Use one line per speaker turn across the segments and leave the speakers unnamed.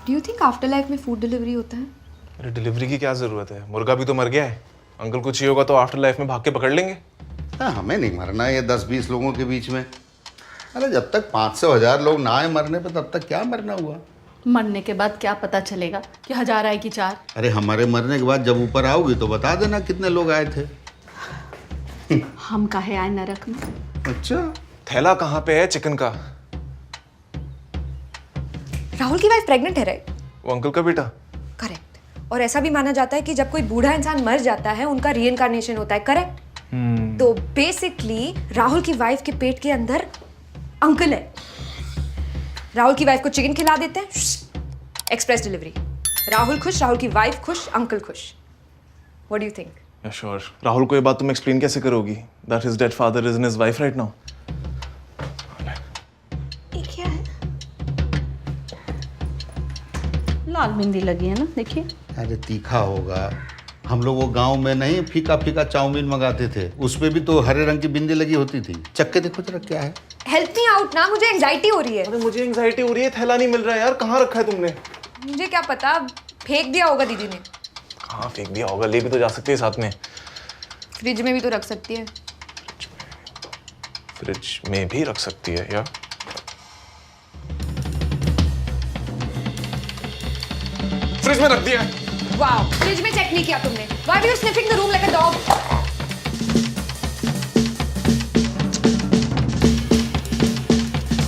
Do you think after life में food delivery होता है?
अरे डिलीवरी की क्या जरूरत है, मुर्गा भी तो मर गया है। अंकल को चाहिए होगा तो आफ्टर लाइफ में भाग के पकड़ लेंगे।
हमें नहीं मरना है ये 10-20 लोगों के बीच में। अरे जब तक 500-1000 लोग ना आए मरने पे तब तक क्या मरना हुआ।
मरने के बाद क्या पता चलेगा कि 1000 आए कि 4।
अरे हमारे मरने के बाद जब ऊपर आओगी तो बता देना कितने लोग आए थे।
हम काहे आए नरक में?
अच्छा,
थैला कहाँ पे है चिकन का?
राहुल की वाइफ प्रेग्नेंट है, राइट?
वो अंकल का बेटा।
करेक्ट। और ऐसा भी माना जाता है कि जब कोई बूढ़ा इंसान मर जाता है उनका रीइंकार्नेशन होता है, करेक्ट? तो बेसिकली राहुल की वाइफ के पेट के अंदर अंकल है। राहुल की वाइफ को चिकन खिला देते हैं, एक्सप्रेस डिलीवरी। राहुल खुश, राहुल की वाइफ खुश, अंकल खुश। What do you think?
या श्योर। राहुल को ये बात तुम एक्सप्लेन कैसे करोगी? That his dead father is in his wife right now.
ये क्या है? लाल मेहंदी लगी है ना, देखिए।
अरे तीखा होगा। हम लोग वो गांव में नहीं फीका फीका चाउमीन मंगाते थे, उसमें भी तो हरे रंग की बिंदी लगी होती थी। चक्के देखो जरा क्या है।
हेल्प मी आउट ना, मुझे एंजाइटी हो रही है।
अरे मुझे एंजाइटी हो रही है, थैला नहीं मिल रहा है यार। कहाँ रखा है तुमने?
मुझे क्या पता, फेंक दिया होगा दीदी ने।
कहाँ फेंक दिया होगा? ले भी तो जा सकती है साथ में।
फ्रिज में भी तो रख सकती है।
फ्रिज में भी रख सकती है यार। फ्रिज में रख दिया है।
वाओ, फ्रिज में चेक नहीं किया तुमने। Why were you sniffing the room like a dog?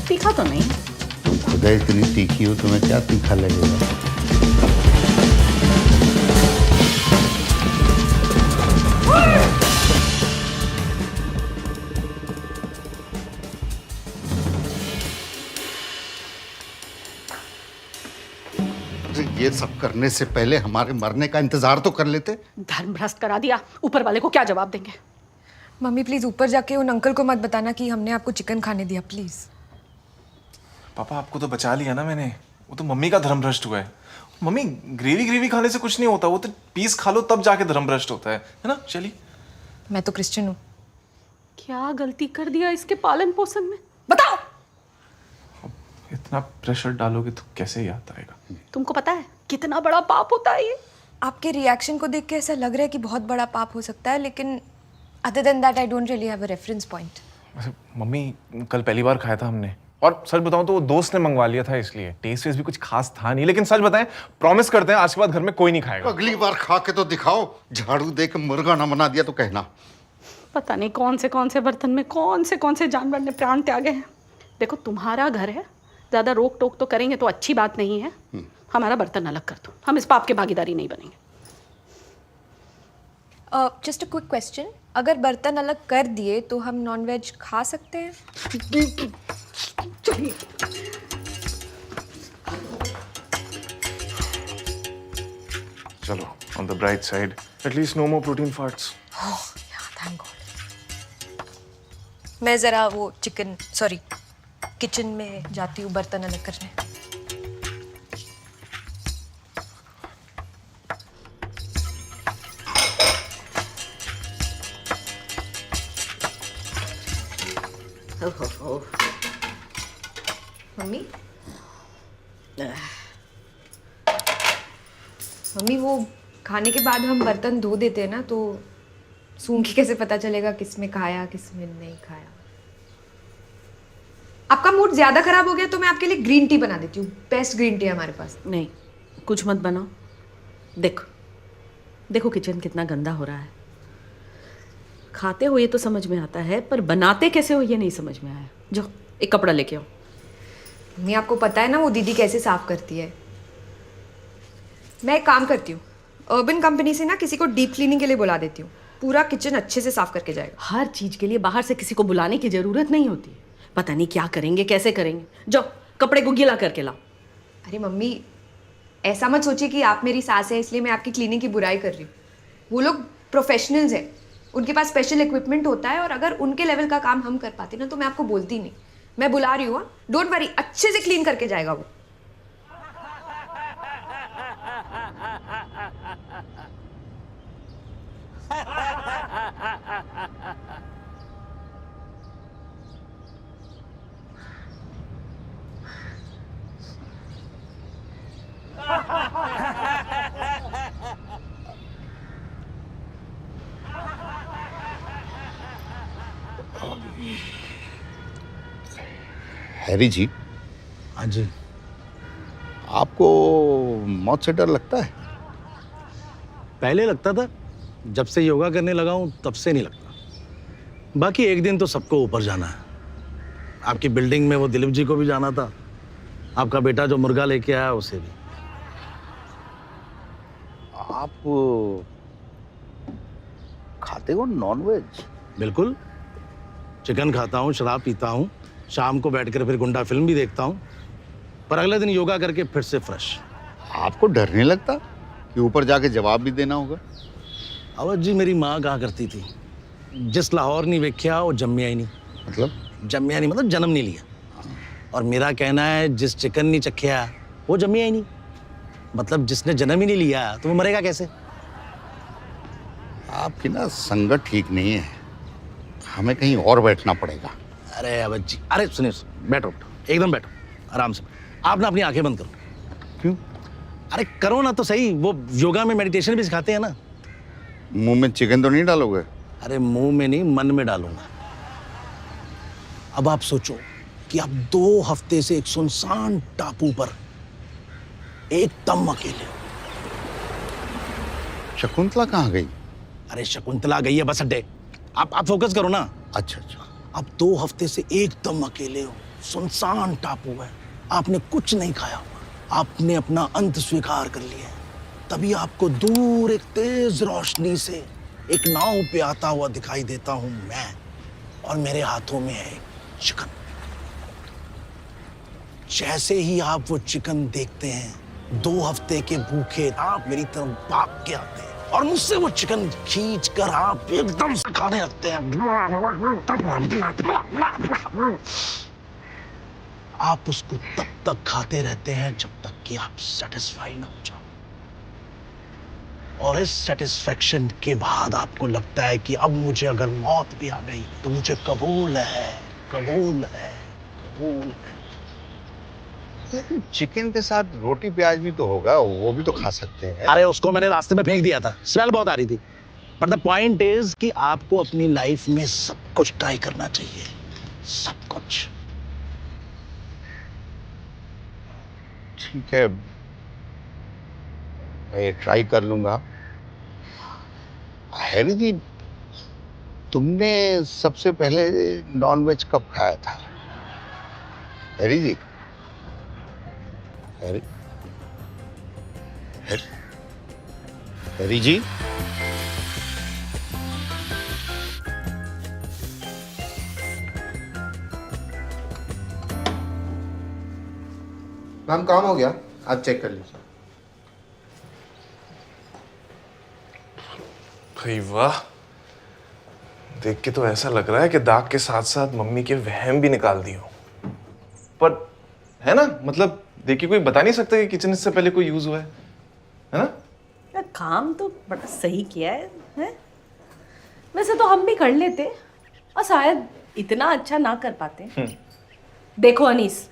तीखा तो नहीं।
तुम खुद इतनी तीखी हो, तुम्हें क्या तीखा लगेगा। ये सब करने से पहले हमारे मरने का इंतजार तो कर लेते।
धर्म भ्रष्ट करा दिया, ऊपर वाले को क्या जवाब देंगे?
मम्मी प्लीज ऊपर जाके उन अंकल को मत बताना कि हमने आपको चिकन खाने दिया, प्लीज।
पापा आपको तो बचा लिया ना मैंने। वो तो मम्मी का धर्म भ्रष्ट हुआ है। मम्मी ग्रेवी खाने से कुछ नहीं होता, वो तो पीस खा लो तब जाके धर्म भ्रष्ट होता है ना चली?
मैं तो क्रिश्चियन हूँ।
क्या गलती कर दिया इसके पालन पोषण में, बताओ।
इतना प्रेशर डालोगे तो कैसे याद आएगा?
तुमको पता है कितना बड़ा पाप होता है ये?
आपके रिएक्शन को देख के ऐसा लग रहा है कि बहुत बड़ा पाप हो सकता है, लेकिन other than that I don't really have a reference point.
वैसे मम्मी कल पहली बार खाया था हमने, और सच बताऊं तो वो दोस्त ने मंगवा लिया था, इसलिए टेस्ट वेस्ट भी कुछ खास था नहीं। लेकिन सच बताएं, प्रॉमिस करते हैं आज के बाद घर में कोई नहीं खाएगा।
अगली बार खा के तो दिखाओ। झाड़ू दे के मुर्गा ना बना दिया तो कहना।
पता नहीं कौन से बर्तन में कौन से जानवर ने प्राण त्यागे हैं। देखो तुम्हारा घर है, ज़्यादा रोक टोक तो करेंगे तो अच्छी बात नहीं है। हमारा बर्तन अलग कर दो, हम इस पाप के भागीदारी नहीं बनेंगे।
जस्ट अ क्विक क्वेश्चन, अगर बर्तन अलग कर दिए तो हम नॉनवेज खा सकते हैं?
चलिए।
चलो, on the bright side, at least no more protein farts.
Thank God. मैं जरा वो किचन में जाती हूँ बर्तन अलग करने। मम्मी मम्मी वो खाने के बाद हम बर्तन धो देते हैं ना, तो सूंघ के कैसे पता चलेगा किसमें खाया किसमें नहीं खाया? आपका मूड ज्यादा खराब हो गया तो मैं आपके लिए ग्रीन टी बना देती हूँ। बेस्ट ग्रीन टी है हमारे पास।
नहीं, कुछ मत बनाओ। देखो किचन कितना गंदा हो रहा है। खाते हो ये तो समझ में आता है, पर बनाते कैसे हो ये नहीं समझ में आया। जो एक कपड़ा लेके आओ।
मम्मी आपको पता है ना वो दीदी कैसे साफ करती है। मैं एक काम करती हूँ, अर्बन कंपनी से ना किसी को डीप क्लीनिंग के लिए बुला देती हूँ, पूरा किचन अच्छे से साफ करके जाएगा।
हर चीज के लिए बाहर से किसी को बुलाने की जरूरत नहीं होती। पता नहीं क्या करेंगे कैसे करेंगे। जाओ कपड़े को गीला करके लाओ।
अरे मम्मी ऐसा मत सोचिए कि आप मेरी सास है इसलिए मैं आपकी क्लीनिंग की बुराई कर रही हूँ। वो लोग प्रोफेशनल्स हैं, उनके पास स्पेशल इक्विपमेंट होता है, और अगर उनके लेवल का काम हम कर पाते ना तो मैं आपको बोलती नहीं। मैं बुला रही हूँ, डोंट वरी, अच्छे से क्लीन करके जाएगा वो।
हैरी जी,
हाँ जी।
आपको मौत से डर लगता है?
पहले लगता था, जब से योगा करने लगा हूं तब से नहीं लगता। बाकी एक दिन तो सबको ऊपर जाना है। आपकी बिल्डिंग में वो दिलीप जी को भी जाना था, आपका बेटा जो मुर्गा लेके आया उसे भी।
आप खाते हो नॉनवेज?
बिल्कुल, चिकन खाता हूँ, शराब पीता हूँ, शाम को बैठकर फिर गुंडा फिल्म भी देखता हूँ, पर अगले दिन योगा करके फिर से फ्रेश।
आपको डर नहीं लगता कि ऊपर जाके जवाब भी देना होगा?
अवध जी, मेरी माँ कहा करती थी, जिस लाहौर नहीं वेख्या वो जम्मिया ही नहीं।
मतलब?
जम्मिया नहीं मतलब जन्म नहीं लिया। और मेरा कहना है, जिस चिकन नहीं चखिया वो जम्मिया ही नहीं। मतलब जिसने जन्म ही नहीं लिया तो वो मरेगा कैसे?
आपकी ना संगत ठीक नहीं है, हमें कहीं और बैठना पड़ेगा।
अरे अवध जी, अरे सुनिए, बैठो बैठो, एकदम बैठो, आराम से। आप ना अपनी आंखें बंद करो।
क्यों?
अरे करो ना तो सही, वो योगा में मेडिटेशन भी सिखाते हैं ना।
मुंह में चिकन तो नहीं डालोगे?
अरे मुंह में नहीं, मन में डालूंगा। अब आप सोचो कि आप 2 हफ्ते से एक सुनसान टापू पर एकदम अकेले हो।
शकुंतला कहाँ गई?
अरे शकुंतला गई है बस अड्डे। आप फोकस करो ना।
अच्छा अच्छा।
आप 2 हफ्ते से एकदम अकेले हो, सुनसान टापू है, आपने कुछ नहीं खाया हुआ, आपने अपना अंत स्वीकार कर लिया है। तभी आपको दूर एक तेज रोशनी से एक नाव पे आता हुआ दिखाई देता हूं मैं, और मेरे हाथों में है एक चिकन। जैसे ही आप वो चिकन देखते हैं, 2 हफ्ते के भूखे आप मेरी तरफ भाग के आते हैं और मुझसे वो चिकन खींच कर आप एकदम से खाने लगते हैं। आप उसको तब तक खाते रहते हैं जब तक कि आप सेटिस्फाई ना हो जाओ, और इस सेटिस्फेक्शन के बाद आपको लगता है कि अब मुझे अगर मौत भी आ गई तो मुझे कबूल है, कबूल है, कबूल है।
चिकन के साथ रोटी प्याज भी तो होगा, वो भी तो खा सकते हैं।
अरे उसको मैंने रास्ते में फेंक दिया था, स्मेल बहुत आ रही थी। पर द पॉइंट इज कि आपको अपनी लाइफ में सब कुछ ट्राई करना चाहिए, सब कुछ।
ठीक है, मैं ये ट्राई कर लूंगा। हैरी जी, तुमने सबसे पहले नॉनवेज कब खाया था? हैरी जी, हैरी हैरी हैरी जी,
मैम काम हो गया, आप चेक कर लीजिए।
भाई वाह, देख के तो ऐसा लग रहा है कि दाग के साथ साथ मम्मी के वहम भी निकाल दिए हो। पर है ना, मतलब देखिए कोई बता नहीं सकता कि किचन इससे पहले कोई यूज हुआ है ना?
यार काम तो बड़ा सही किया है? वैसे तो हम भी कर लेते और शायद इतना अच्छा ना कर पाते। देखो अनीस,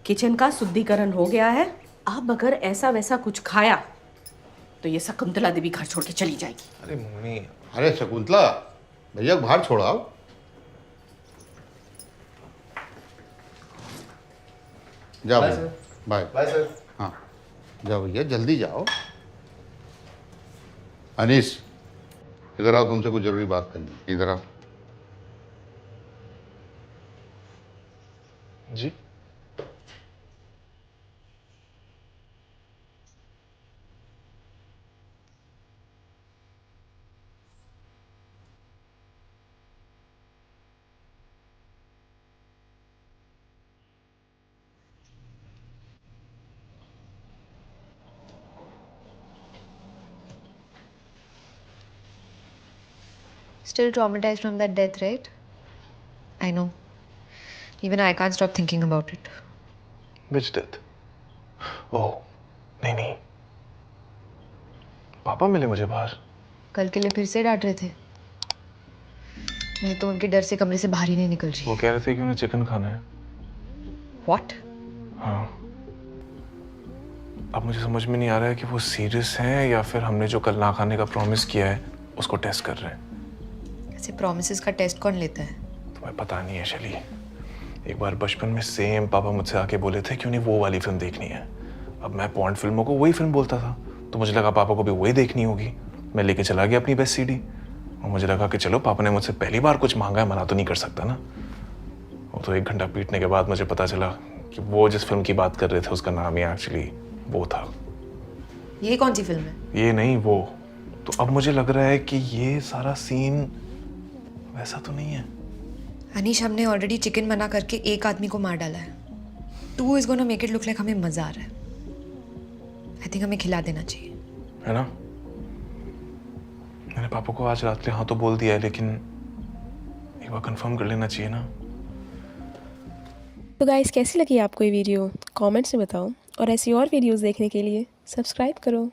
किचन का शुद्धिकरण हो गया है। अब अगर ऐसा वैसा कुछ खाया तो ये शकुंतला देवी घर छोड़ के चली जाएगी।
अरे मम्मी,
अरे शकुंतला, भैया को बाहर छोड़ाओ। जाओ
बाय
भैया,
सर।
Bye
bye sir.
हाँ, जाओ भैया, जल्दी जाओ। अनीस, इधर आओ, तुमसे कुछ जरूरी बात करनी है। इधर आओ।
जी
Still traumatized from that death, right? I know. Even I can't stop thinking about it.
Which death? ओह नहीं नहीं, पापा मिले मुझे बाहर।
कल के लिए फिर से डांट रहे थे। मैं तो उनके डर से कमरे से बाहर ही नहीं निकल रही।
वो कह रहे थे कि उन्हें चिकन खाना है।
What?
हाँ, अब मुझे समझ में नहीं आ रहा है कि वो सीरियस हैं या फिर हमने जो कल ना खाने का प्रॉमिस किया है उसको टेस्ट कर रहे हैं।
ऐसे प्रॉमिसेस का टेस्ट कौन लेता है?
तुम्हें पता नहीं है शैली, एक बार बचपन में सेम पापा मुझसे आके बोले थे कि उन्हें वो वाली फिल्म देखनी है। अब मैं पॉन्ड फिल्मों को वही फिल्म बोलता था, तो मुझे लगा पापा को भी वही देखनी होगी। मैं लेके चला गया अपनी बेस्ट सीडी और मुझे लगा कि चलो पापा ने मुझसे पहली बार कुछ मांगा है, मना तो नहीं कर सकता ना। वो तो 1 घंटा पीटने के बाद मुझे पता चला कि वो जिस फिल्म की बात कर रहे थे उसका नाम ही एक्चुअली वो था।
ये कौन सी फिल्म है?
ये नहीं वो। तो अब मुझे लग रहा है कि ये सारा सीन वैसा तो नहीं है।
अनीश, हमने ऑलरेडी चिकन बना करके एक आदमी को मार डाला है। 2 is gonna make it look like हमें मजा आ रहा है। आई थिंक हमें खिला देना चाहिए,
है ना? मैंने पापा को आज रात के हाँ तो बोल दिया है, लेकिन एक बार कंफर्म कर लेना चाहिए ना।
तो गाइस, कैसी लगी आपको ये वीडियो? कमेंट्स में बताओ और ऐसी और वीडियोस देखने के लिए सब्सक्राइब करो।